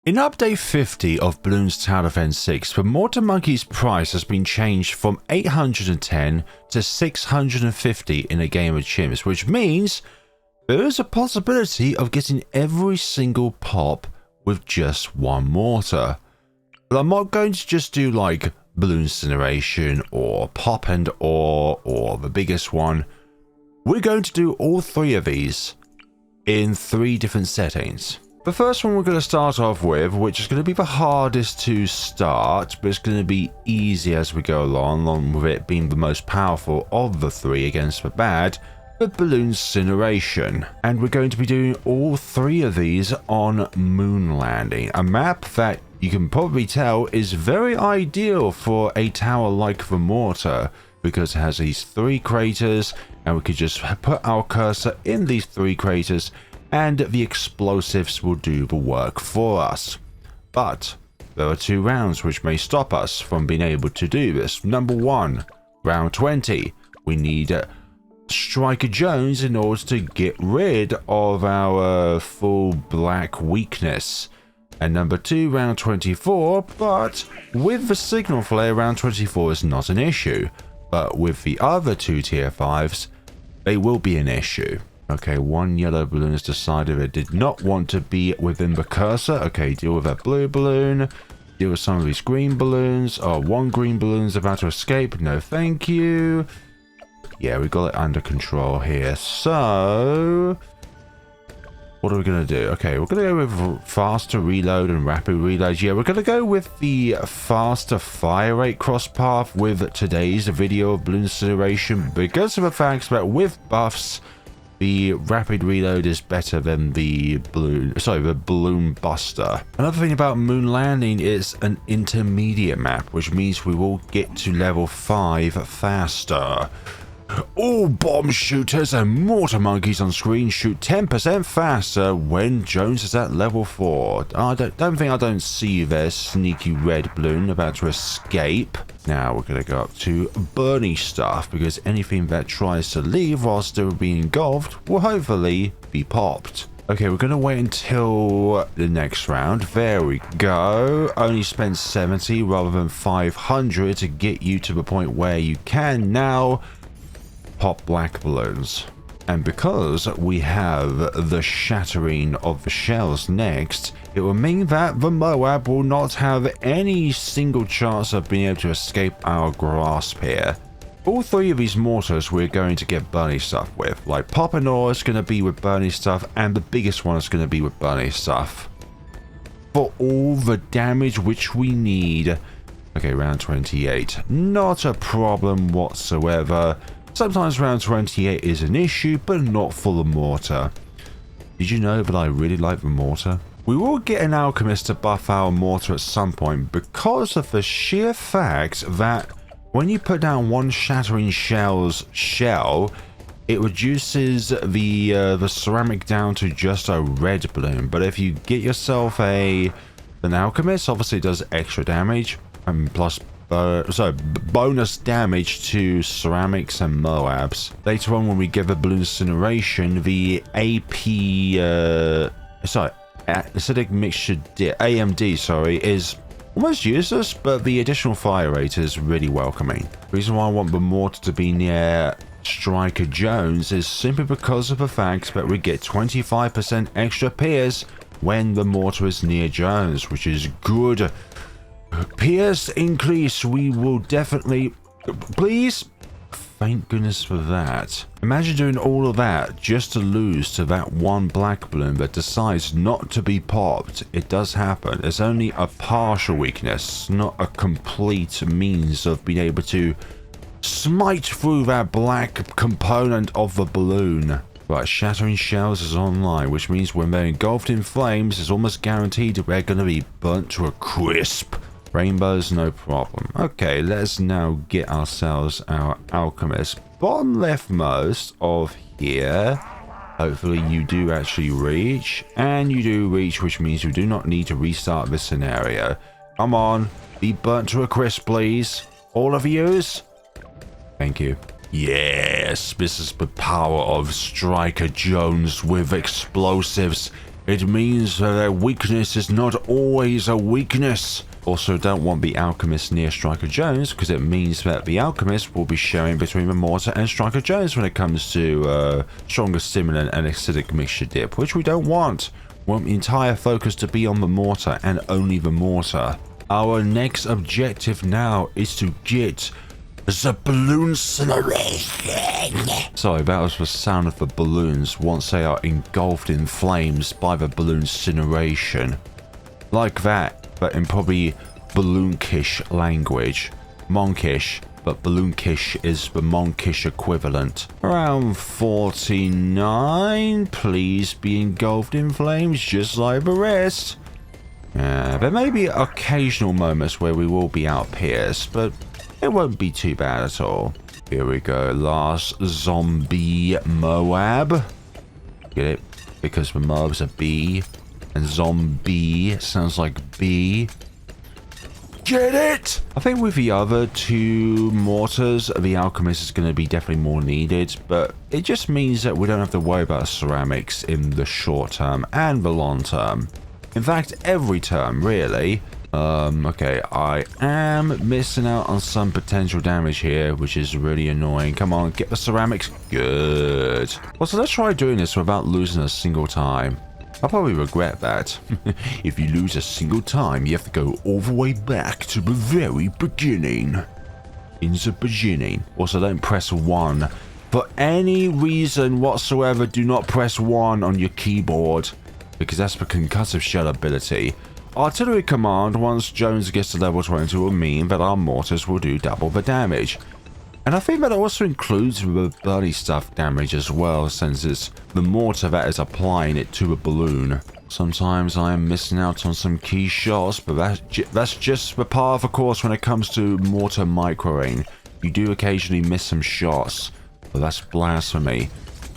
In update 50 of Bloons Tower Defense 6, the Mortar Monkey's price has been changed from 810 to 650 in a game of chimps, which means there is a possibility of getting every single pop with just one mortar. But I'm not going to just do like Blooncineration or Pop and Ore or the biggest one. We're going to do all three of these in 3 different settings. The first one we're going to start off with, which is going to be the hardest to start, but it's going to be easy as we go along with it being the most powerful of the 3 against the bad, the Blooncineration. And we're going to be doing all 3 of these on Moon Landing, a map that you can probably tell is very ideal for a tower like the Mortar, because it has these 3 craters, and we could just put our cursor in these 3 craters and the explosives will do the work for us. But there are 2 rounds which may stop us from being able to do this. Number 1, round 20. We need Striker Jones in order to get rid of our full black weakness. And number 2, round 24, but with the signal flare, round 24 is not an issue. But with the other 2 tier 5s, they will be an issue. Okay, 1 yellow balloon has decided it did not want to be within the cursor. Okay, deal with that blue balloon. Deal with some of these green balloons. Oh, 1 green balloon is about to escape. No, thank you. Yeah, we got it under control here. So, what are we going to do? Okay, we're going to go with faster reload and rapid reload. Yeah, we're going to go with the faster fire rate cross path with today's video of Blooncineration because of the fact that with buffs, the rapid reload is better than the balloon buster. Another thing about Moon Landing is an intermediate map, which means we will get to level 5 faster. All bomb shooters and mortar monkeys on screen shoot 10% faster when Jones is at level 4. I don't see their sneaky red balloon about to escape. Now we're going to go up to Bernie stuff because anything that tries to leave while still being engulfed will hopefully be popped. Okay, we're going to wait until the next round. There we go. Only spent 70 rather than 500 to get you to the point where you can now pop black balloons. And because we have the shattering of the shells next, it will mean that the Moab will not have any single chance of being able to escape our grasp here. All 3 of these mortars we're going to get Bernie stuff with. Like Pop and Ore is going to be with Bernie stuff, and the biggest one is going to be with Bernie stuff. For all the damage which we need. Okay, round 28. Not a problem whatsoever. Sometimes round 28 is an issue, but not for the Mortar. Did you know that I really like the Mortar? We will get an Alchemist to buff our Mortar at some point because of the sheer fact that when you put down 1 Shattering Shell's shell, it reduces the ceramic down to just a red balloon. But if you get yourself an Alchemist, obviously it does extra damage and plus bonus damage to ceramics and Moabs. Later on when we get the Blooncineration, the acidic mixture AMD is almost useless, but the additional fire rate is really welcoming. The reason why I want the Mortar to be near Striker Jones is simply because of the fact that we get 25% extra Pierce when the Mortar is near Jones, which is good. Pierce increase, we will definitely... Please? Thank goodness for that. Imagine doing all of that just to lose to that 1 black balloon that decides not to be popped. It does happen. It's only a partial weakness, not a complete means of being able to smite through that black component of the balloon. Right, Shattering Shells is online, which means when they're engulfed in flames, it's almost guaranteed that they're going to be burnt to a crisp. Rainbows, no problem. Okay, let's now get ourselves our Alchemist. Bottom leftmost of here. Hopefully you do actually reach. And you do reach, which means you do not need to restart this scenario. Come on, be burnt to a crisp, please. All of yous. Thank you. Yes, this is the power of Striker Jones with explosives It means that their weakness is not always a weakness. Also, don't want the Alchemist near Striker Jones because it means that the Alchemist will be sharing between the Mortar and Striker Jones when it comes to stronger stimulant and acidic mixture dip, which we don't want. We want the entire focus to be on the Mortar and only the Mortar. Our next objective now is to get the Blooncineration. Sorry, that was the sound of the balloons once they are engulfed in flames by the Blooncineration. Like that, but in probably Balloonkish language. Monkish, but Balloonkish is the Monkish equivalent. Around 49, please be engulfed in flames just like the rest. There may be occasional moments where we will be outpierced, but it won't be too bad at all. Here we go, last zombie Moab. Get it? Because the Moab's a B, and zombie sounds like B. Get it? I think with the other two mortars, the Alchemist is going to be definitely more needed, but it just means that we don't have to worry about ceramics in the short term and the long term. In fact, every term, really. Okay, I am missing out on some potential damage here, which is really annoying. Come on, get the ceramics. Good. Well, so let's try doing this without losing a single time. I'll probably regret that. If you lose a single time, you have to go all the way back to the very beginning. In the beginning. Also, don't press 1. For any reason whatsoever, do not press 1 on your keyboard, because that's the concussive shell ability. Artillery command, once Jones gets to level 20, will mean that our mortars will do double the damage. And I think that also includes the bloody stuff damage as well, since it's the mortar that is applying it to a balloon. Sometimes I am missing out on some key shots, but that's just the part of the course when it comes to mortar microing. You do occasionally miss some shots, but that's blasphemy.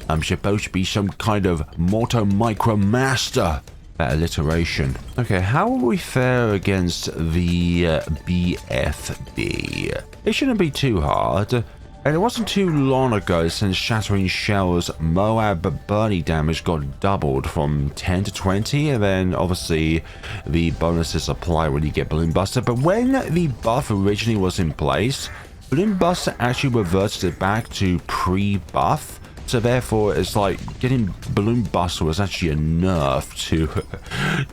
I'm supposed to be some kind of mortar micro master. That alliteration. Okay, how will we fare against the BFB? It shouldn't be too hard. And it wasn't too long ago since Shattering Shell's Moab Bernie damage got doubled from 10 to 20, and then obviously the bonuses apply when you get Balloon Buster. But when the buff originally was in place, Balloon Buster actually reverted it back to pre-buff. So therefore, it's like getting Balloon Buster was actually a nerf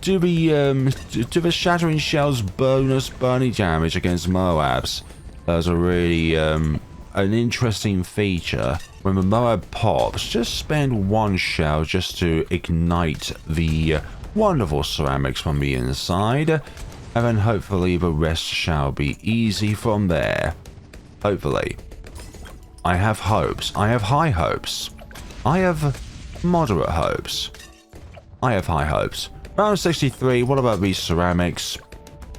to the Shattering Shell's bonus burning damage against Moabs. That was a really an interesting feature. When the Moab pops, just spend one shell just to ignite the wonderful ceramics from the inside, and then hopefully the rest shall be easy from there. Hopefully. I have hopes. I have high hopes. I have moderate hopes. I have high hopes. Round 63, what about these ceramics?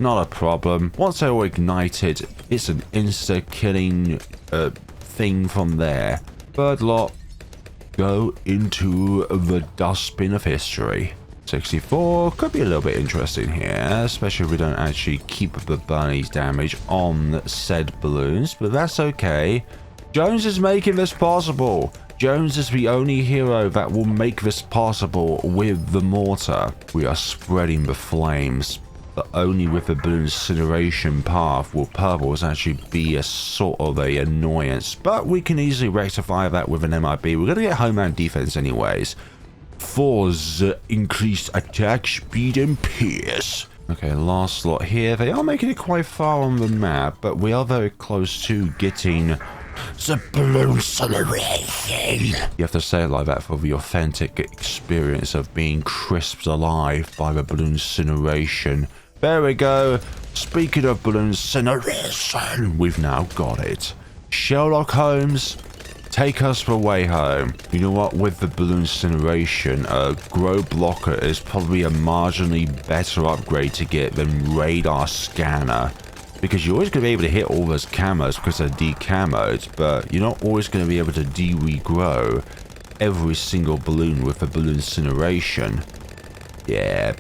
Not a problem. Once they're all ignited, it's an insta-killing thing from there. Third lot, go into the dustbin of history. 64 could be a little bit interesting here, especially if we don't actually keep the bunny's damage on said balloons, but that's okay. Jones is making this possible. Jones is the only hero that will make this possible with the mortar. We are spreading the flames, but only with the Blooncineration path will purples actually be a sort of a annoyance. But we can easily rectify that with an MIB. We're going to get Homeland Defense anyways. For the increased attack speed and pierce. Okay, last slot here. They are making it quite far on the map, but we are very close to getting the Blooncineration. You have to say it like that for the authentic experience of being crisped alive by the Blooncineration. There we go. Speaking of Blooncineration, we've now got it. Sherlock Holmes, take us the way home. You know what? With the Blooncineration, Grow Blocker is probably a marginally better upgrade to get than Radar Scanner. Because you're always going to be able to hit all those camos because they're decamoed, but you're not always going to be able to de-regrow every single balloon with the Blooncineration. Yeah.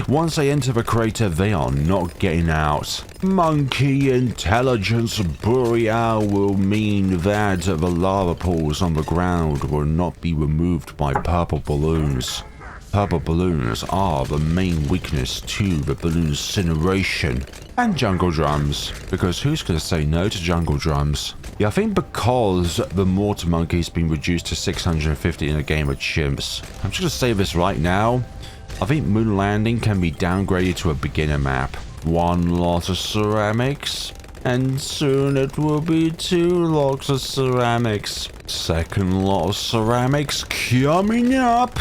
Once they enter the crater, they are not getting out. Monkey Intelligence Boreal will mean that the lava pools on the ground will not be removed by purple balloons. purple balloons are the main weakness to the Blooncineration and jungle drums, because who's going to say no to jungle drums? Yeah, I think because the Mortar Monkey's been reduced to 650 in a game of chimps, I'm just going to say this right now, I think Moon Landing can be downgraded to a beginner map. One lot of ceramics, and soon it will be 2 lots of ceramics. Second lot of ceramics coming up.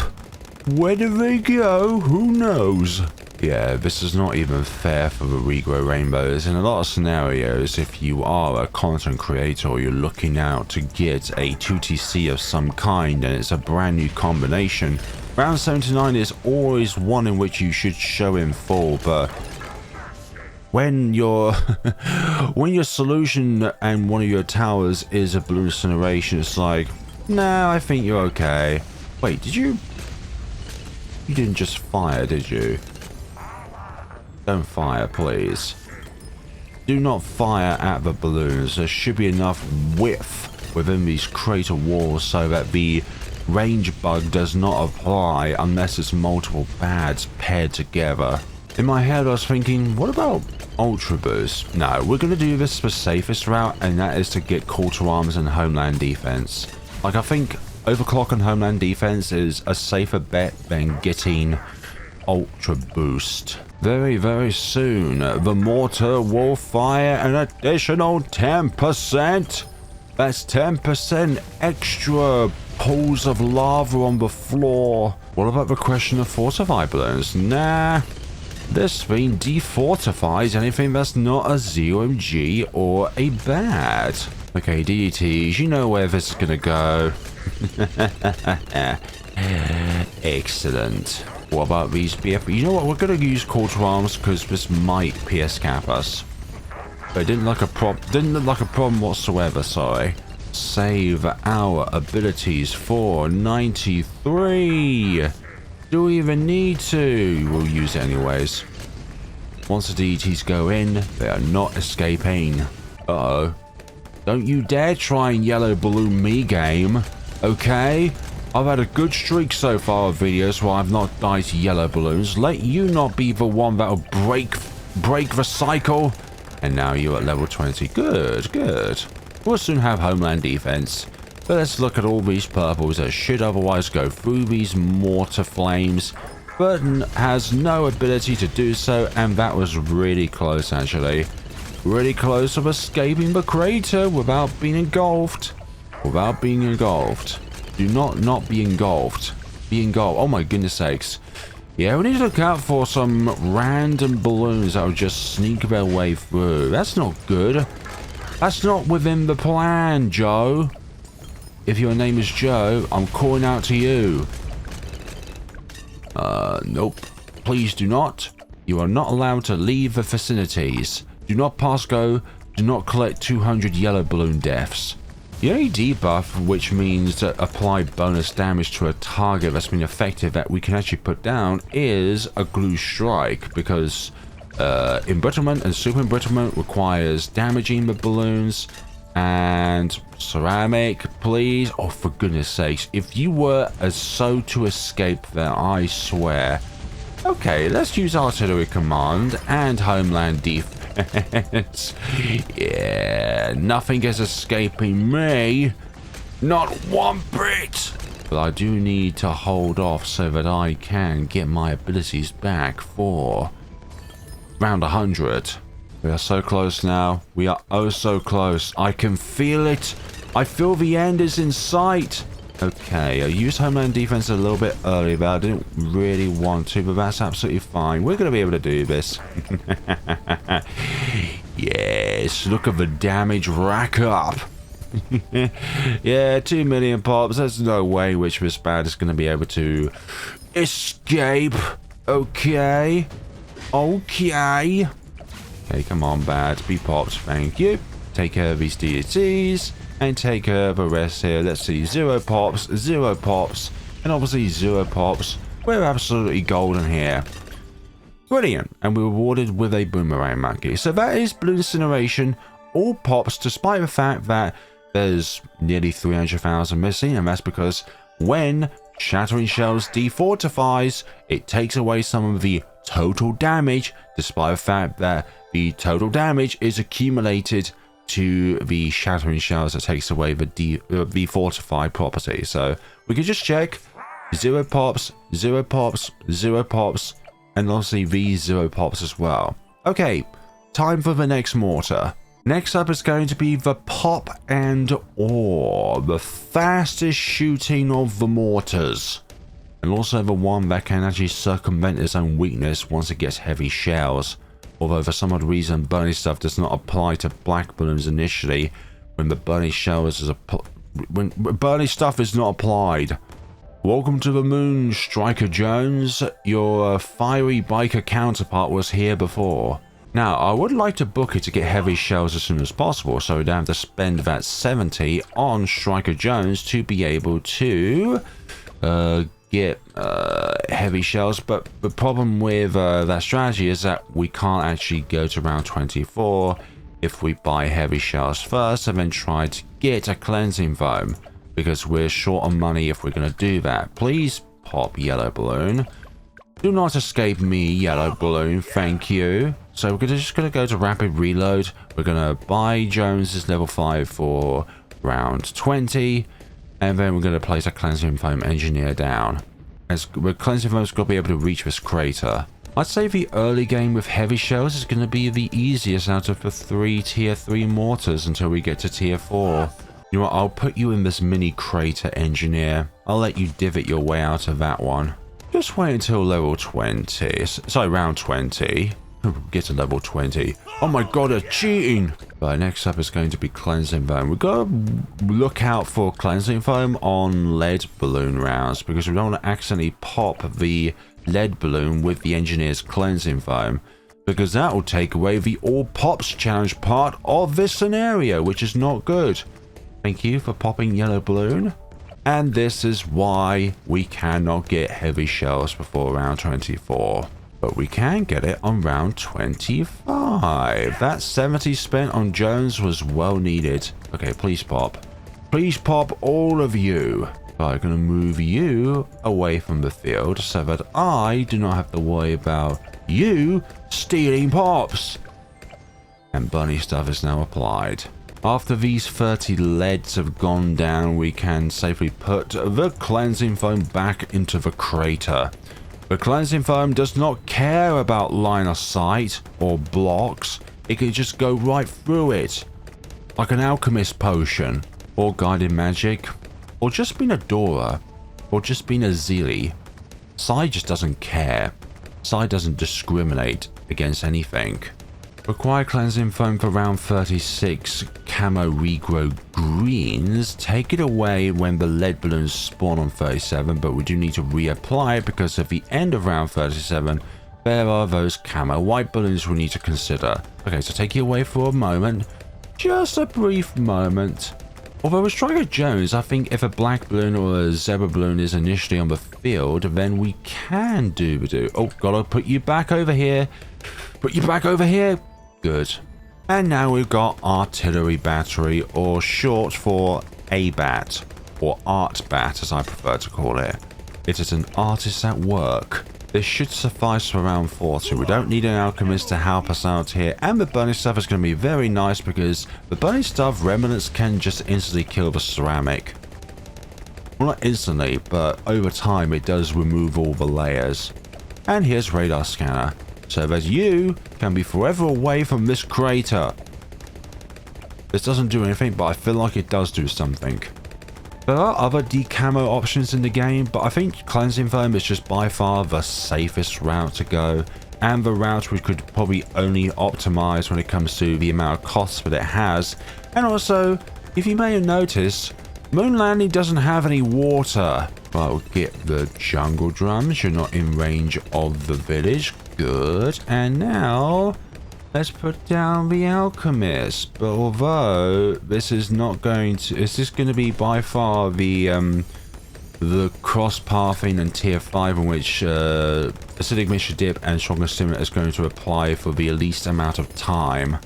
Where do they go? Who knows? Yeah, this is not even fair for the regrow rainbows. In a lot of scenarios, if you are a content creator or you're looking out to get a 2TC of some kind and it's a brand new combination, round 79 is always one in which you should show in full, but when your solution and one of your towers is a Blooncineration, it's like, nah, I think you're okay. Wait, did you didn't just fire, did you? Don't fire, please. Do not fire at the balloons. There should be enough width within these crater walls so that the range bug does not apply unless it's multiple pads paired together. In my head I was thinking, what about Ultra Boost? No, we're going to do this the safest route, and that is to get Call to Arms and Homeland Defense. Like, I think Overclock and Homeland Defense is a safer bet than getting Ultra Boost. Very, very soon, the mortar will fire an additional 10%. That's 10% extra pools of lava on the floor. What about the question of fortified balloons? Nah. This thing defortifies anything that's not a ZOMG or a bat. Okay, DDTs, you know where this is gonna go. Excellent. What about these BF? You know what? We're gonna use Call to Arms because this might PS cap us. But it didn't look like a problem whatsoever. Sorry. Save our abilities for 93. Do we even need to? We'll use it anyways. Once the DDTs go in, they are not escaping. Uh-oh. Don't you dare try and yellow balloon me, game. Okay? I've had a good streak so far of videos where I've not died to yellow balloons. Let you not be the one that'll break the cycle. And now you're at level 20. Good, good. We'll soon have Homeland Defense. But let's look at all these purples that should otherwise go through these mortar flames, but has no ability to do so, and that was really close actually. Really close of escaping the crater without being engulfed. Without being engulfed. Do not be engulfed. Be engulfed. Oh my goodness sakes. Yeah, we need to look out for some random balloons that will just sneak their way through. That's not good. That's not within the plan, Joe. If your name is Joe, I'm calling out to you. Nope. Please do not. You are not allowed to leave the vicinities. Do not pass go. Do not collect 200 yellow balloon deaths. The only debuff, which means to apply bonus damage to a target that's been effective that we can actually put down, is a glue strike, because embrittlement and super embrittlement requires damaging the balloons. And ceramic, please. Oh, for goodness sakes. If you were so to escape there, I swear. Okay, let's use artillery command and homeland defense. Yeah, nothing is escaping me. Not one bit. But I do need to hold off so that I can get my abilities back for round 100. We are so close now. We are oh so close. I can feel it. I feel the end is in sight. Okay, I used Homeland Defense a little bit earlier, but I didn't really want to, but that's absolutely fine. We're going to be able to do this. Yes, look at the damage rack up. Yeah, 2 million pops. There's no way which this bad is going to be able to escape. Okay. Okay. Okay, come on, bad. Be popped. Thank you. Take care of these DDTs. And take care of the rest here. Let's see. 0 pops. 0 pops. And obviously 0 pops. We're absolutely golden here. Brilliant. And we're rewarded with a Boomerang Monkey. So that is Blooncineration. All pops, despite the fact that there's nearly 300,000 missing. And that's because when Shattering Shells defortifies. It takes away some of the total damage, despite the fact that the total damage is accumulated to the Shattering Shells that takes away the fortified property. So we can just check 0 pops, 0 pops, 0 pops, and obviously these 0 pops as well. Okay, time for the next mortar. Next up is going to be the Pop and Ore, the fastest shooting of the mortars, and also the one that can actually circumvent its own weakness once it gets heavy shells. Although for some odd reason burning stuff does not apply to black balloons initially when the burning shells is when burning stuff is not applied. Welcome to the moon, Striker Jones. Your fiery biker counterpart was here before. Now, I would like to book it to get heavy shells as soon as possible, so we don't have to spend that 70 on Striker Jones to be able to get heavy shells. But the problem with that strategy is that we can't actually go to round 24 if we buy heavy shells first and then try to get a cleansing foam, because we're short on money if we're going to do that. Please pop yellow balloon. Do not escape me, yellow balloon, thank you. So we're just going to go to rapid reload. We're going to buy Jones's level 5 for round 20. And then we're going to place a cleansing foam engineer down. As the cleansing foam's got to be able to reach this crater. I'd say the early game with heavy shells is going to be the easiest out of the 3 tier 3 mortars until we get to tier 4. You know what, I'll put you in this mini crater engineer. I'll let you divot your way out of that one. Just wait until level 20. Sorry, round 20. Get to level 20. Oh my god, they're cheating! Right, next up is going to be cleansing foam. We've got to look out for cleansing foam on lead balloon rounds, because we don't want to accidentally pop the lead balloon with the engineer's cleansing foam, because that will take away the All Pops challenge part of this scenario, which is not good. Thank you for popping yellow balloon. And this is why we cannot get heavy shells before round 24. But we can get it on round 25. That 70 spent on Jones was well needed. Okay, please pop. Please pop, all of you. I'm going to move you away from the field so that I do not have to worry about you stealing pops. And bunny stuff is now applied. After these 30 leads have gone down, we can safely put the cleansing foam back into the crater. The cleansing foam does not care about line of sight or blocks. It can just go right through it. Like an alchemist potion, or guided magic, or just being a Dora, or just being a Zeely. Sai just doesn't care. Sai doesn't discriminate against anything. Require cleansing foam for round 36, camo regrow greens. Take it away when the lead balloons spawn on 37, but we do need to reapply it because at the end of round 37, there are those camo white balloons we need to consider. Okay, so take it away for a moment. Just a brief moment. Although with Striker Jones, I think if a black balloon or a zebra balloon is initially on the field, then we can do. Oh, gotta put you back over here. Put you back over here. Good. And now we've got artillery battery, or short for ABAT, or art bat as I prefer to call it. It is an artist at work. This should suffice for round 40. We don't need an alchemist to help us out here, and the burning stuff is going to be very nice because the burning stuff remnants can just instantly kill the ceramic. Well, not instantly, but over time it does remove all the layers. And here's radar scanner, so that you can be forever away from this crater. This doesn't do anything, but I feel like it does do something. There are other decamo options in the game, but I think cleansing foam is just by far the safest route to go, and the route we could probably only optimize when it comes to the amount of costs that it has. And also, if you may have noticed, moon landing doesn't have any water. Right, we'll get the jungle drums. You're not in range of the village. Good. And now let's put down the alchemist. But although this is not going to, is this going to be by far the cross pathing and tier 5 in which acidic mixture dip and stronger stimulant is going to apply for the least amount of time?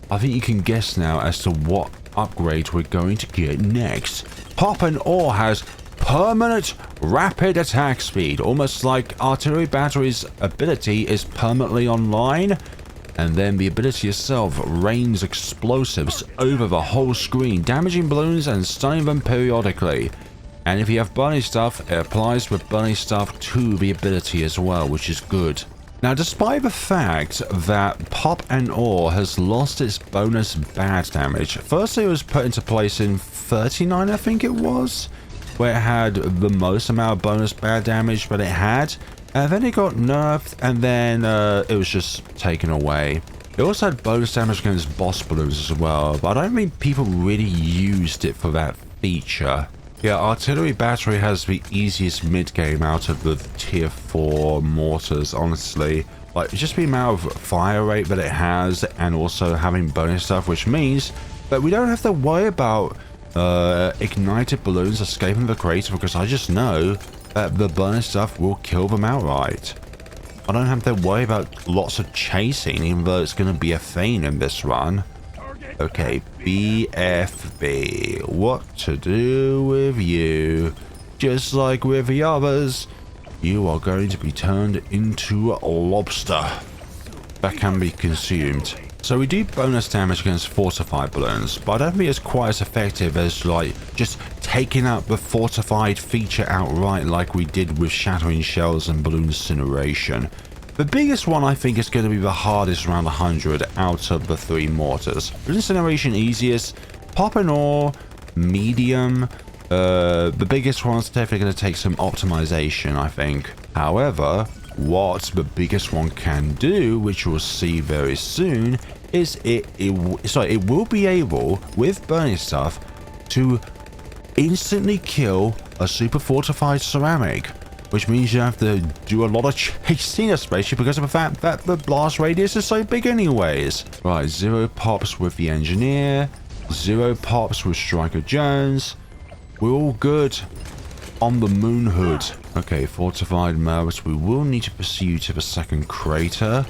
I think you can guess now as to what upgrade we're going to get next. Pop and Ore has permanent rapid attack speed, almost like artillery battery's ability is permanently online, and then the ability itself rains explosives over the whole screen, damaging balloons and stunning them periodically. And if you have bunny stuff, it applies with bunny stuff to the ability as well, which is good. Now, despite the fact that Pop and Ore has lost its bonus bad damage, first it was put into place in 39, I think it was, where it had the most amount of bonus bad damage that it had, and then it got nerfed, and then it was just taken away. It also had bonus damage against boss balloons as well, but I don't think people really used it for that feature. Yeah, artillery battery has the easiest mid-game out of the tier 4 mortars, honestly. Like, just the amount of fire rate that it has, and also having bonus stuff, which means that we don't have to worry about ignited balloons escaping the crater, because I just know that the bonus stuff will kill them outright. I don't have to worry about lots of chasing, even though it's going to be a thing in this run. Okay, BFB. What to do with you? Just like with the others, you are going to be turned into a lobster that can be consumed. So we do bonus damage against fortified balloons, but I don't think it's quite as effective as like just taking out the fortified feature outright like we did with shattering shells and Blooncineration. The biggest one I think is going to be the hardest around 100 out of the 3 mortars. Blooncineration easiest, Pop and Ore medium. The biggest one's definitely going to take some optimization, I think. However, what the biggest one can do, which we'll see very soon, is it will be able, with burning stuff, to instantly kill a super fortified ceramic. Which means you have to do a lot of chasing, especially because of the fact that the blast radius is so big anyways. Right, 0 pops with the Engineer, 0 pops with Striker Jones. We're all good on the Moon Hood. Okay, fortified Mervis, we will need to pursue you to the second crater,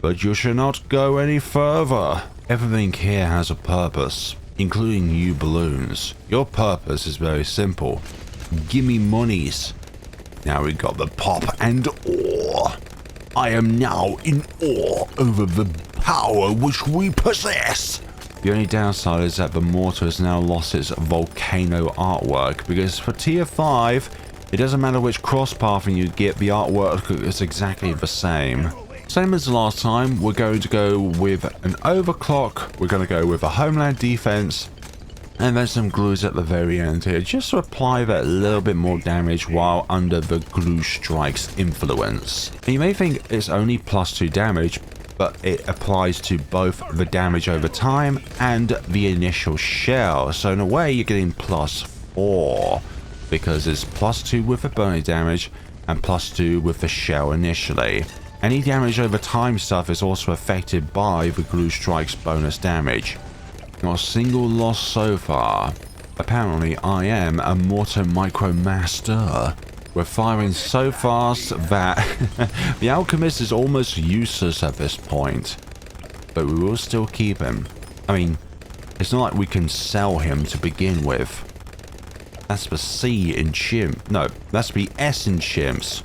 but you should not go any further. Everything here has a purpose, including you balloons. Your purpose is very simple. Gimme monies. Now we got the Pop and Ore. I am now in awe over the power which we possess. The only downside is that the mortar has now lost its volcano artwork, because for tier 5, it doesn't matter which cross pathing you get, the artwork is exactly the same. Same as the last time, we're going to go with an overclock, we're going to go with a homeland defense, and then some glues at the very end here, just to apply that little bit more damage while under the glue strike's influence. And you may think it's only +2 damage, but it applies to both the damage over time and the initial shell. So in a way, you're getting +4, because it's +2 with the burning damage and +2 with the shell initially. Any damage over time stuff is also affected by the glue strike's bonus damage. Not a single loss so far. Apparently, I am a Mortar Micro Master. We're firing so fast that the Alchemist is almost useless at this point. But we will still keep him. I mean, it's not like we can sell him to begin with. That's the C in chimp. No, that's the S in chimps.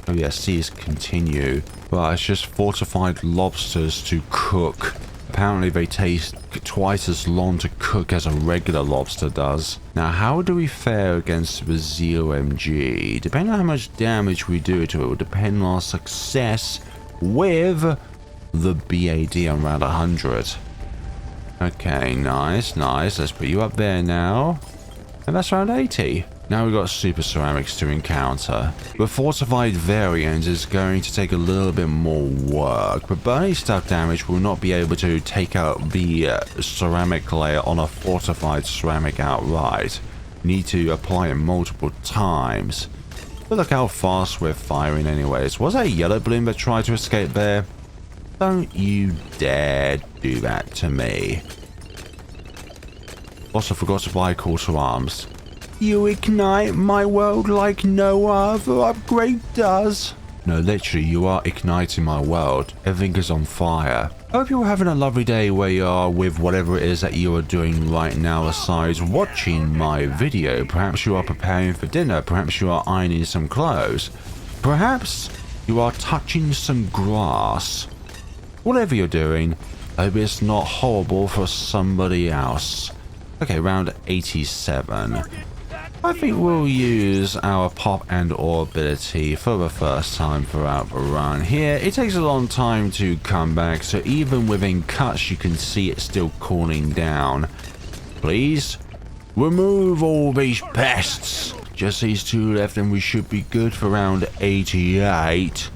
Oh yeah, C is continue. Well, it's just fortified lobsters to cook. Apparently they taste twice as long to cook as a regular lobster does. Now, how do we fare against the ZOMG? Depending on how much damage we do to it, will depend on our success with the BAD on round 100. Okay, nice, nice. Let's put you up there now. And that's round 80. Now we've got super ceramics to encounter. The fortified variant is going to take a little bit more work, but burning stuff damage will not be able to take out the ceramic layer on a fortified ceramic outright. You need to apply it multiple times. But look how fast we're firing anyways. Was that a yellow balloon that tried to escape there? Don't you dare do that to me. Also forgot to buy call to arms. You ignite my world like no other upgrade does. No, literally, you are igniting my world. Everything is on fire. I hope you're having a lovely day where you are with whatever it is that you are doing right now aside watching my video. Perhaps you are preparing for dinner. Perhaps you are ironing some clothes. Perhaps you are touching some grass. Whatever you're doing, I hope it's not horrible for somebody else. Okay, round 87. I think we'll use our pop and ore ability for the first time throughout the run. Here, it takes a long time to come back, so even within cuts you can see it still cooling down. Please, remove all these pests. Just these two left and we should be good for round 88.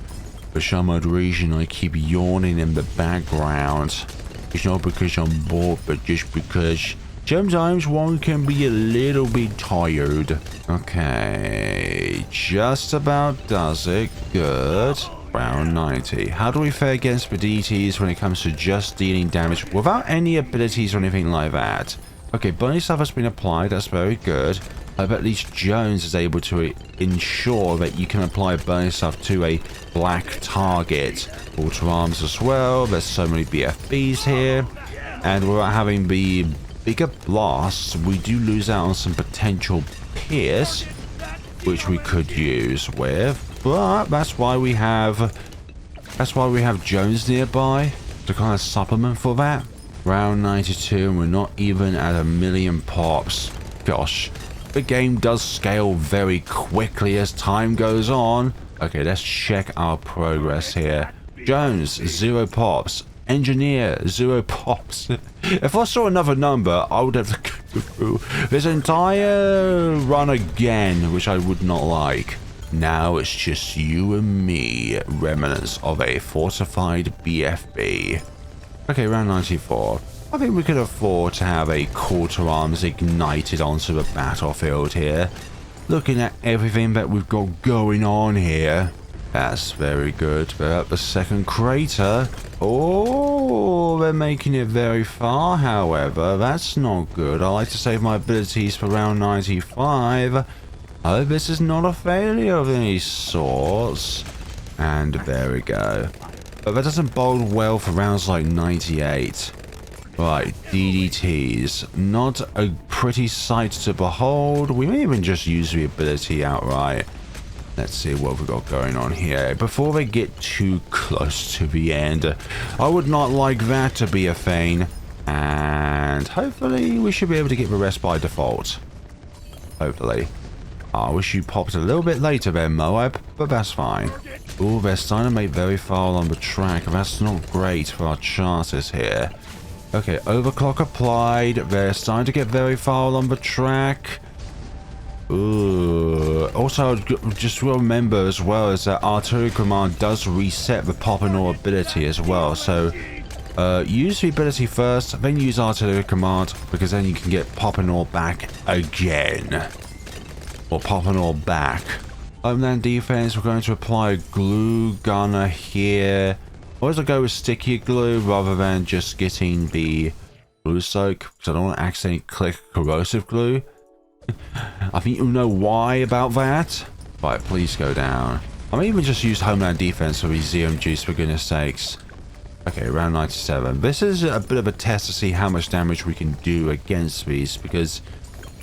For some odd reason I keep yawning in the background. It's not because I'm bored, but just because sometimes one can be a little bit tired. Okay, just about does it. Good. Round 90. How do we fare against the DTs when it comes to just dealing damage without any abilities or anything like that? Okay, bunny stuff has been applied. That's very good. I hope at least Jones is able to ensure that you can apply burning stuff to a black target. Mortar arms as well. There's so many BFBs here. And without having the bigger blasts, we do lose out on some potential pierce, which we could use with. But that's why we have Jones nearby to kind of supplement for that. Round 92 and we're not even at 1,000,000 pops. Gosh. The game does scale very quickly as time goes on. Okay, let's check our progress here. Jones, 0 pops. Engineer, 0 pops. If I saw another number, I would have to go through this entire run again, which I would not like. Now it's just you and me, remnants of a fortified BFB. Okay, round 94. I think we could afford to have a quarter arms ignited onto the battlefield here. Looking at everything that we've got going on here. That's very good. We're at the second crater. Oh, they're making it very far, however. That's not good. I like to save my abilities for round 95. I hope this is not a failure of any sorts. And there we go. But that doesn't bode well for rounds like 98. Right, DDTs. Not a pretty sight to behold. We may even just use the ability outright. Let's see what we've got going on here. Before they get too close to the end, I would not like that to be a thing. And hopefully we should be able to get the rest by default. Hopefully. I wish you popped a little bit later then, Moab, but that's fine. Oh, they're starting to make very far along the track. That's not great for our chances here. Okay, overclock applied. They're starting to get very far along the track. Ooh. Also, just remember as well is that artillery command does reset the pop and ore ability as well. So, use the ability first, then use artillery command, because then you can get pop and ore back again. Or pop and ore back. Homeland defense, we're going to apply a glue gunner here. Always I go with sticky glue rather than just getting the glue soak, because I don't want to accidentally click corrosive glue. I think you'll know why about that. Right, please go down. I may even just use Homeland defense for these ZMGs, for goodness sakes. Okay, round 97. This is a bit of a test to see how much damage we can do against these, because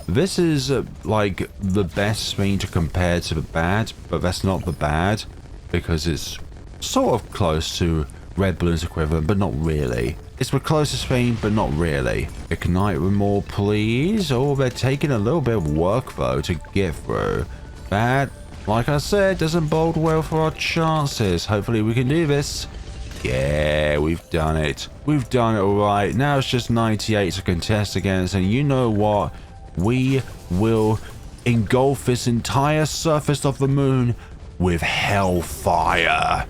this is like the best thing to compare to the bad, but that's not the bad, because it's sort of close to Red Bloons equivalent, but not really. It's the closest thing, but not really. Ignite with more, please. Oh, they're taking a little bit of work, though, to get through. That, like I said, doesn't bode well for our chances. Hopefully we can do this. Yeah, we've done it. We've done it all right. Now it's just 98 to contest against, and you know what? We will engulf this entire surface of the moon with hellfire.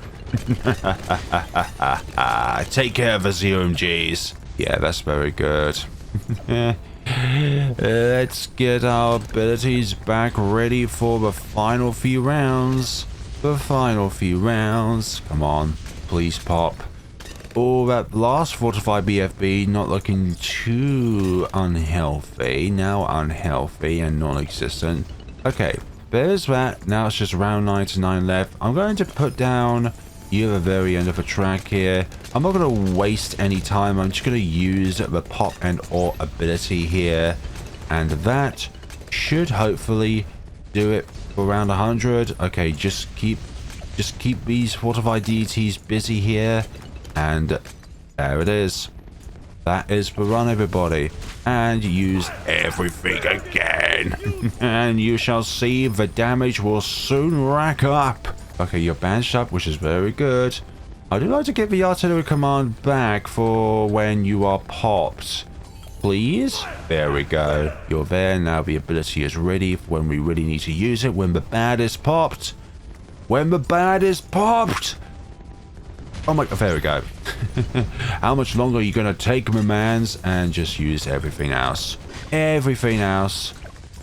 Take care of the ZMGs. Yeah, that's very good. Let's get our abilities back ready for the final few rounds. The final few rounds. Come on, please pop. Oh, that last fortified BFB not looking too unhealthy. Now unhealthy and non-existent. Okay, there's that. Now it's just round 99 left. I'm going to put down you at the very end of the track here. I'm not going to waste any time. I'm just going to use the pop and or ability here. And that should hopefully do it for round 100. Okay, just keep these fortified deities busy here. And there it is. That is the run, everybody. And use everything again. And you shall see the damage will soon rack up. Okay, you're bandaged up, which is very good. I do like to get the artillery command back for when you are popped. Please? There we go. You're there. Now the ability is ready for when we really need to use it. When the bad is popped. When the bad is popped. Oh my, there we go. How much longer are you going to take, my mans? And just use everything else. Everything else.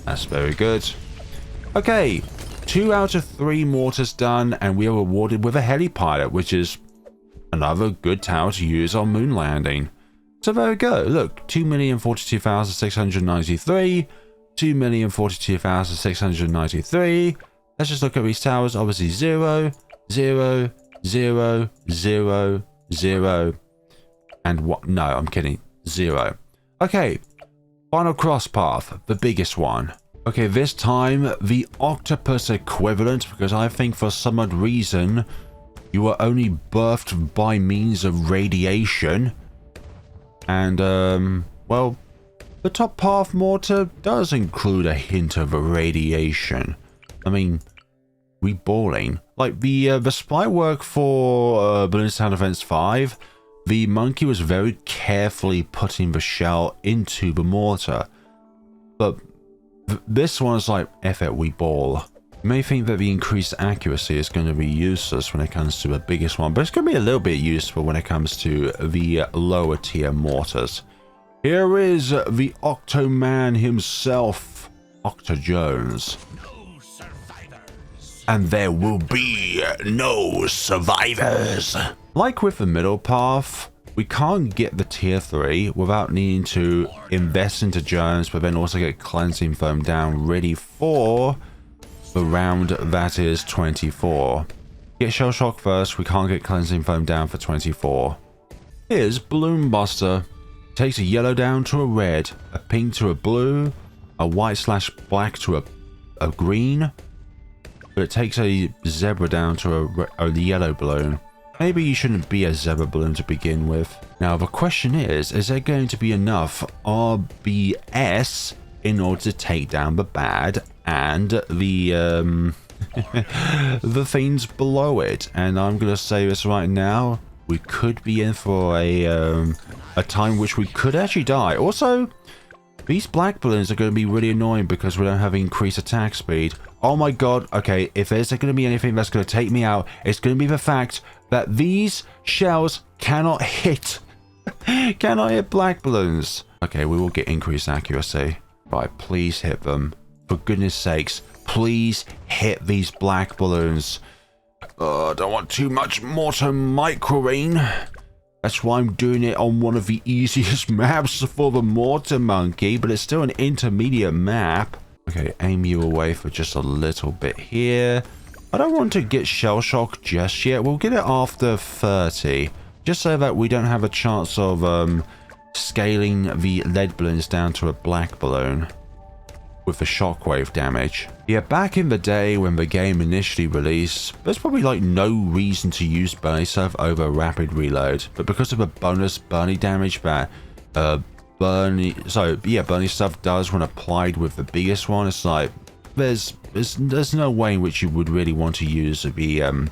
That's very good. Okay. 2 out of 3 mortars done, and we are rewarded with a heli-pilot, which is another good tower to use on moon landing. So there we go. Look, 2,042,693, 2,042,693. Let's just look at these towers. Obviously 0, 0, 0, 0, 0, and what? No, I'm kidding. 0. Okay, final cross path, the biggest one. Okay, this time the octopus equivalent, because I think for some odd reason you are only birthed by means of radiation. And, well, the top path mortar does include a hint of radiation. I mean, reballing. Like, the spy work for Bloons Tower Defense 5, the monkey was very carefully putting the shell into the mortar. But this one is like, F it, we ball. You may think that the increased accuracy is going to be useless when it comes to the biggest one, but it's going to be a little bit useful when it comes to the lower tier mortars. Here is the Octo-Man himself, Octo Jones. No survivors. And there will be no survivors. Like with the middle path, we can't get the tier 3 without needing to invest into Jones, but then also get cleansing foam down ready for the round that is 24. Get shell shock first. We can't get cleansing foam down for 24. Here's Balloon Buster. Takes a yellow down to a red, a pink to a blue, a white/black to a green, but it takes a zebra down to a yellow balloon. Maybe you shouldn't be a zebra balloon to begin with. Now the question is there going to be enough RBS in order to take down the bad and the the things below it? And I'm gonna say this right now, we could be in for a time which we could actually die. Also, these black balloons are going to be really annoying because we don't have increased attack speed. Oh my god, okay, if there's going to be anything that's going to take me out, it's going to be the fact that these shells cannot hit black balloons. Okay, we will get increased accuracy. Right, please hit them. For goodness sakes, please hit these black balloons. I don't want too much mortar microwing. That's why I'm doing it on one of the easiest maps for the Mortar Monkey, but it's still an intermediate map. Okay, aim you away for just a little bit here. I don't want to get shell shock just yet. We'll get it after 30, just so that we don't have a chance of scaling the lead balloons down to a black balloon with the shockwave damage. Yeah, back in the day when the game initially released, there's probably like no reason to use Burnie Stuff over Rapid Reload, but because of the bonus Burnie damage that Burnie Stuff does when applied with the biggest one, it's like there's no way in which you would really want to use the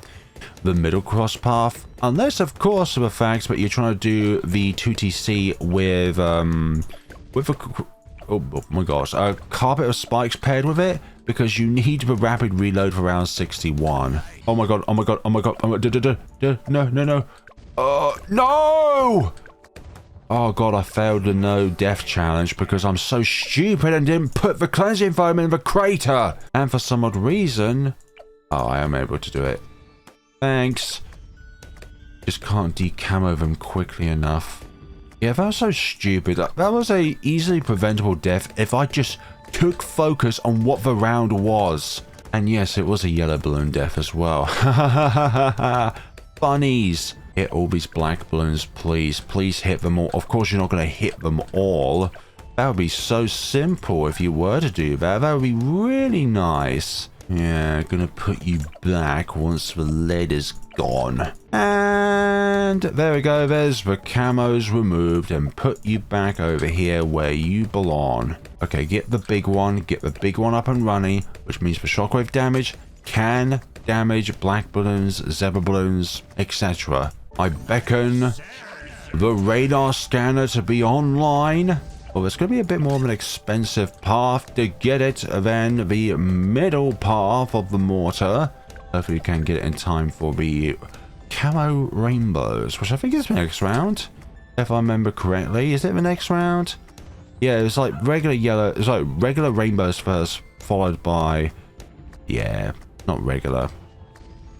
middle cross path, unless of course for the fact that you're trying to do the 2TC with a oh my gosh, a carpet of spikes paired with it, because you need the rapid reload for round 61. Oh my god, oh my god, oh my god, oh my god, no, no, no. No! Oh god, I failed the no death challenge because I'm so stupid and didn't put the cleansing foam in the crater. And for some odd reason, oh, I am able to do it. Thanks. Just can't decamo them quickly enough. Yeah, that was so stupid. That was a easily preventable death if I just took focus on what the round was. And yes, it was a yellow balloon death as well. Bunnies! Hit all these black balloons, please. Please hit them all. Of course, you're not going to hit them all. That would be so simple if you were to do that. That would be really nice. Yeah, gonna put you back once the lead is gone. And there we go. There's the camos removed and put you back over here where you belong. Okay, get the big one. Get the big one up and running, which means the shockwave damage can damage black balloons, zebra balloons, etc. I beckon the radar scanner to be online. Well, it's going to be a bit more of an expensive path to get it than the middle path of the mortar. Hopefully you can get it in time for the camo rainbows, which I think is the next round, if I remember correctly. Is it the next round? Yeah, it was like regular yellow. It was like regular rainbows first, followed by, yeah, not regular,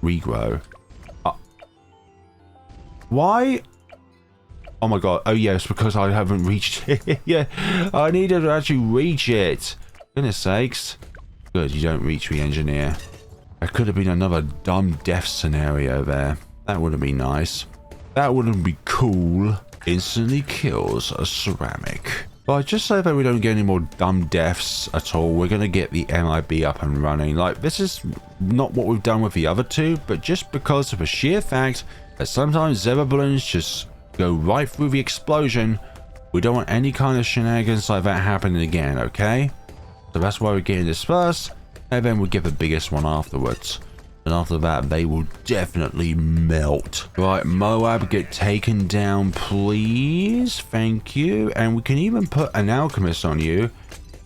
regrow. Why? Oh my god. Oh yes, because I haven't reached it. Yeah, I needed to actually reach it. Goodness sakes. Good, you don't reach the engineer. There could have been another dumb death scenario there. That would have been nice. That wouldn't be cool. Instantly kills a ceramic. But just so that we don't get any more dumb deaths at all, we're going to get the MIB up and running. Like, this is not what we've done with the other two, but just because of the sheer fact that sometimes zebra balloons just go right through the explosion, we don't want any kind of shenanigans like that happening again, okay? So that's why we're getting this first, and then we'll get the biggest one afterwards. And after that, they will definitely melt. Right, Moab, get taken down, please. Thank you. And we can even put an alchemist on you.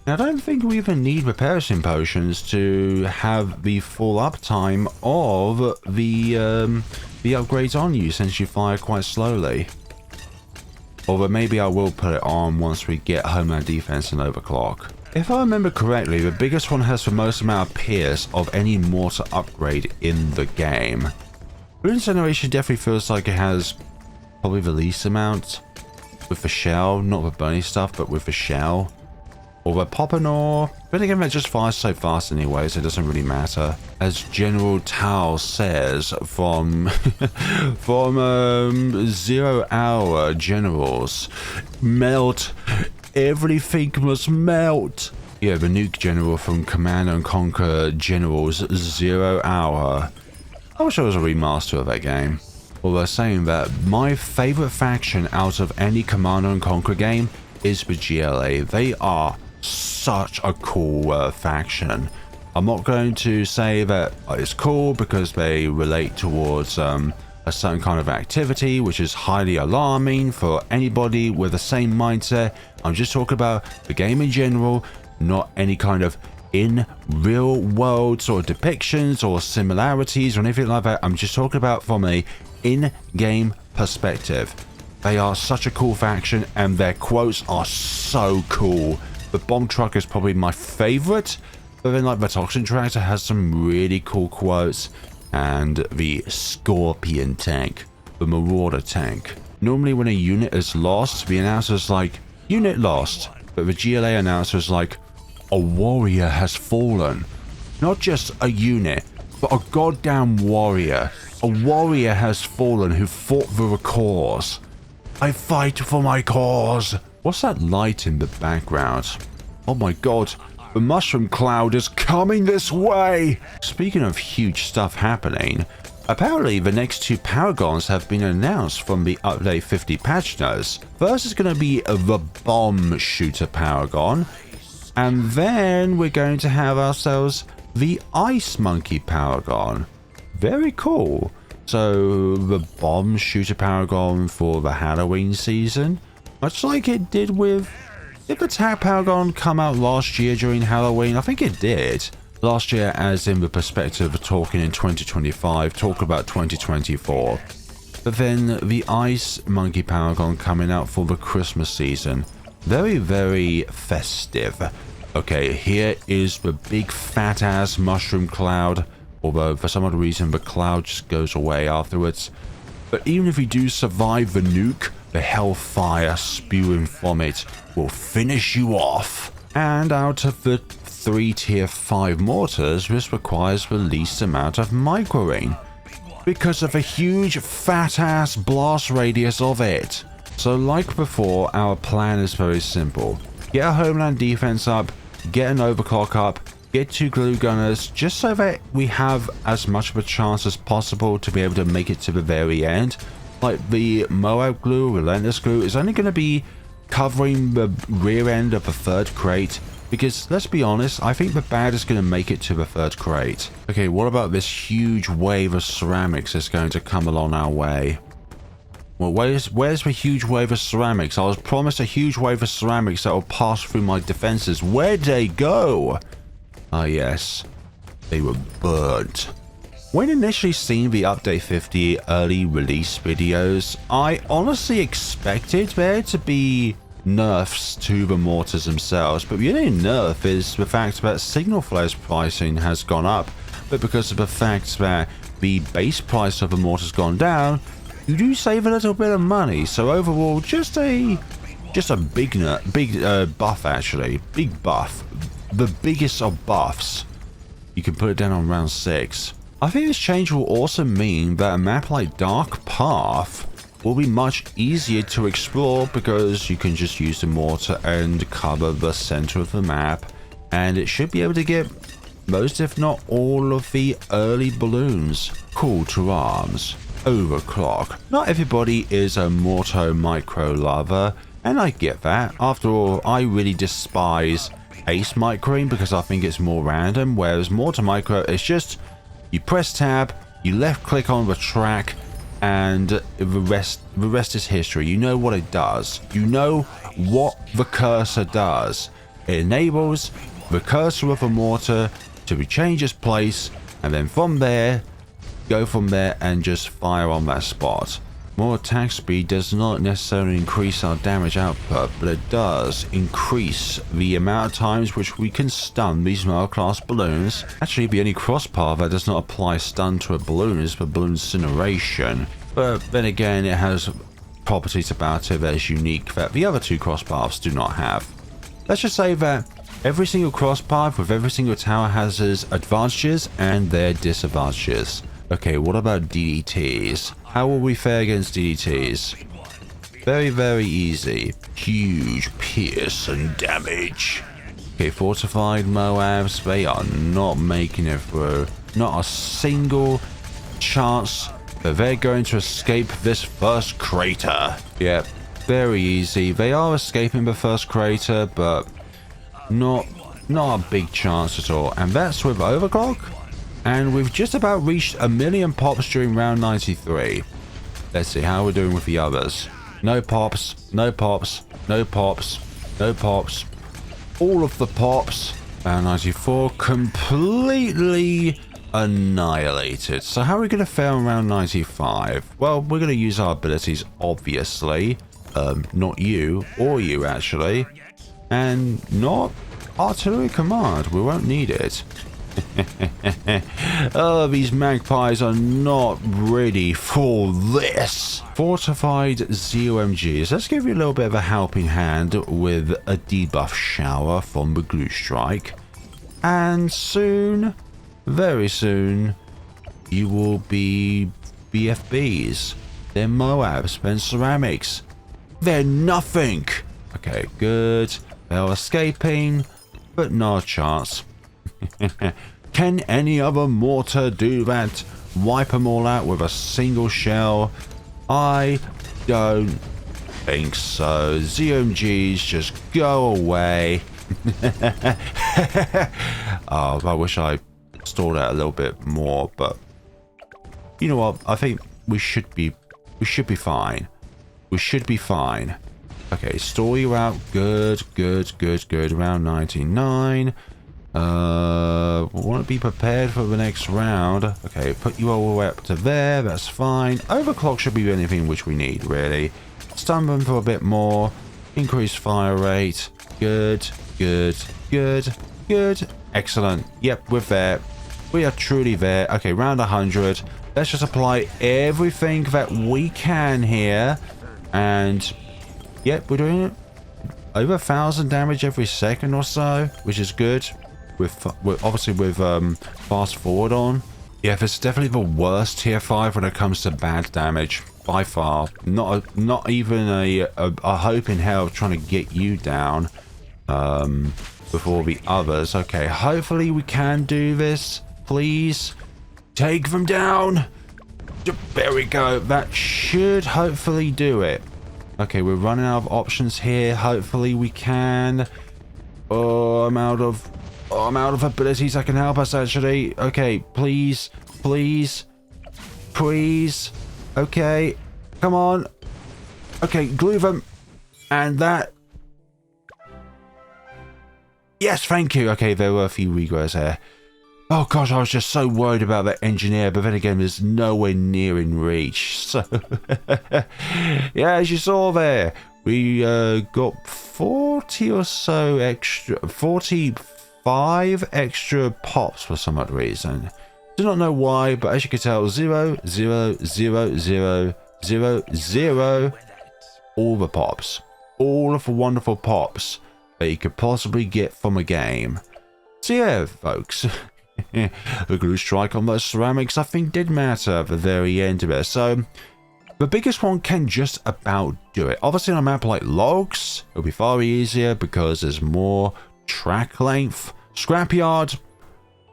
Now, I don't think we even need repairing potions to have the full uptime of the upgrades on you, since you fire quite slowly. Although maybe I will put it on once we get Homeland Defense and Overclock. If I remember correctly, the biggest one has the most amount of pierce of any mortar upgrade in the game. Blooncineration definitely feels like it has probably the least amount with the shell, not the bunny stuff, but with the shell. Or the Popinor, but again, that just fires so fast anyway, so it doesn't really matter. As General Tao says from 0 Hour Generals, melt. Everything must melt. Yeah, the nuke general from Command and Conquer Generals 0 Hour. I wish I was a remaster of that game. Well, they're saying that my favorite faction out of any Command and Conquer game is the GLA. They are such a cool faction. I'm not going to say that it's cool because they relate towards a certain kind of activity, which is highly alarming for anybody with the same mindset. I'm just talking about the game in general, not any kind of in real world sort of depictions or similarities or anything like that. I'm just talking about from a in-game perspective. They are such a cool faction and their quotes are so cool. The bomb truck is probably my favorite, but then like the toxin tractor has some really cool quotes, and the scorpion tank, the marauder tank. Normally when a unit is lost, the announcer's like, unit lost, but the GLA announcer's like, a warrior has fallen. Not just a unit, but a goddamn warrior. A warrior has fallen who fought for a cause. I fight for my cause. What's that light in the background? Oh my god, the mushroom cloud is coming this way! Speaking of huge stuff happening, apparently the next two Paragons have been announced from the Update 50 patch notes. First is going to be the Bomb Shooter Paragon, and then we're going to have ourselves the Ice Monkey Paragon. Very cool. So the Bomb Shooter Paragon for the Halloween season, much like it did with... Did the Tag Paragon come out last year during Halloween? I think it did. Last year, as in the perspective of talking in 2025, talk about 2024. But then the Ice Monkey Paragon coming out for the Christmas season. Very, very festive. Okay, here is the big fat ass mushroom cloud. Although for some odd reason the cloud just goes away afterwards. But even if you do survive the nuke, the hellfire spewing from it will finish you off. And out of the 3 tier 5 mortars, this requires the least amount of microing because of a huge fat ass blast radius of it. So like before, our plan is very simple. Get a homeland defense up, get an overclock up, get 2 glue gunners, just so that we have as much of a chance as possible to be able to make it to the very end. Like the Moab glue, relentless glue, is only going to be covering the rear end of the 3rd crate, because let's be honest, I think the bad is going to make it to the 3rd crate. Okay, what about this huge wave of ceramics that's going to come along our way? Well, where's the huge wave of ceramics? I was promised a huge wave of ceramics that will pass through my defenses. Where'd they go? Ah, yes. They were burnt. When initially seeing the Update 50 early release videos, I honestly expected there to be nerfs to the mortars themselves, but the only nerf is the fact that signal flares pricing has gone up, but because of the fact that the base price of the mortar's gone down, you do save a little bit of money. So overall, just a big buff actually, big buff, the biggest of buffs. You can put it down on round 6. I think this change will also mean that a map like Dark Path will be much easier to explore because you can just use the mortar and cover the center of the map, and it should be able to get most if not all of the early balloons. Call to arms. Overclock. Not everybody is a Mortar Micro lover, and I get that. After all, I really despise Ace Microing because I think it's more random, whereas Mortar Micro is just you press tab, you left click on the track, and the rest is history. You know what it does. You know what the cursor does. It enables the cursor of a mortar to change its place, and then from there, go from there and just fire on that spot. More attack speed does not necessarily increase our damage output, but it does increase the amount of times which we can stun these lower class balloons. Actually, the only crossbar that does not apply stun to a balloon is the Blooncineration. But then again, it has properties about it that is unique that the other 2 crossbars do not have. Let's just say that every single crossbar with every single tower has its advantages and their disadvantages. Okay, what about DDTs? How will we fare against DDTs? Very, very easy. Huge pierce and damage. Okay, fortified Moabs, they are not making it through. Not a single chance that they're going to escape this first crater. Yep, very easy. They are escaping the first crater, but not a big chance at all. And that's with overclock. And we've just about reached 1,000,000 pops during round 93. Let's see how we're doing with the others. No pops, no pops, no pops, no pops. All of the pops. Round 94 completely annihilated. So how are we going to fare on round 95? Well, we're going to use our abilities, obviously. Not you, or you actually. And not artillery command. We won't need it. Oh, these magpies are not ready for this. Fortified ZOMGs. Let's give you a little bit of a helping hand with a debuff shower from the glue strike. And soon, very soon, you will be BFBs. They're Moabs, then ceramics. They're nothing. Okay, good. They're escaping, but no chance. Can any other mortar do that? Wipe them all out with a single shell? I don't think so. ZOMGs, just go away. Oh, I wish I stored out a little bit more, but you know what? I think we should be fine. We should be fine. Okay, store you out. Good, good, good, good. Round 99. Want to be prepared for the next round. Okay, put you all the way up to there. That's fine. Overclock should be anything which we need, really. Stun them for a bit more. Increase fire rate. Good, good, good, good. Excellent. Yep, we're there. We are truly there. Okay, round 100. Let's just apply everything that we can here. And, yep, we're doing it. over 1,000 damage every second or so, which is good. With obviously with fast forward on. Yeah, it's definitely the worst tier 5 when it comes to bad damage by far. Not even a hope in hell trying to get you down before the others. Okay, hopefully we can do this. Please take them down. There we go. That should hopefully do it. Okay, we're running out of options here. Hopefully we can. Oh, I'm out of abilities that can help us actually. Okay, please. Okay, come on. Okay, glue them. And that. Yes, thank you. Okay, there were a few regrets there. Oh gosh, I was just so worried about that engineer, but then again, there's nowhere near in reach. So, yeah, as you saw there, we got 40 or so extra, 45 extra pops for some odd reason. Do not know why, but as you can tell, 0, 0, 0, 0, 0, 0, all the pops. All of the wonderful pops that you could possibly get from a game. So yeah, folks. The glue strike on those ceramics I think did matter at the very end of it. So the biggest one can just about do it. Obviously on a map like Logs, it'll be far easier because there's more track length. Scrapyard,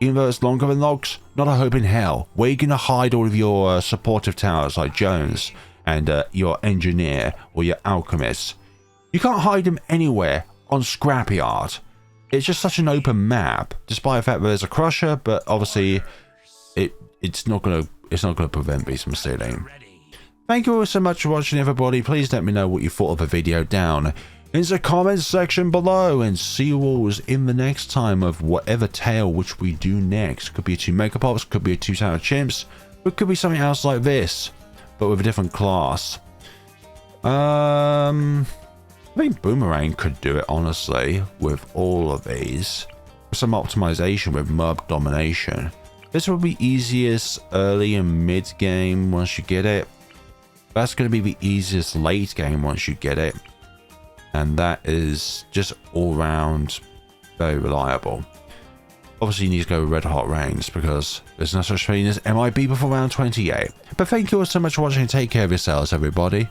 even though it's longer than Logs, not a hope in hell. Where are you going to hide all of your supportive towers like Jones and your engineer or your alchemist? You can't hide them anywhere on Scrapyard. It's just such an open map, despite the fact that there's a crusher, but obviously it's not gonna prevent me from stealing. Thank you all so much for watching, everybody. Please let me know what you thought of the video down in the comments section below, and see you all in the next time of whatever tale which we do next. Could be 2 Mega Pops, could be a 2 Tower Chimps, but could be something else like this, but with a different class. I think Boomerang could do it, honestly, with all of these. Some optimization with Merb Domination. This will be easiest early and mid game once you get it. That's going to be the easiest late game once you get it. And that is just all round very reliable. Obviously you need to go with Red Hot Rains because there's no such thing as MIB before round 28. But thank you all so much for watching and take care of yourselves, everybody.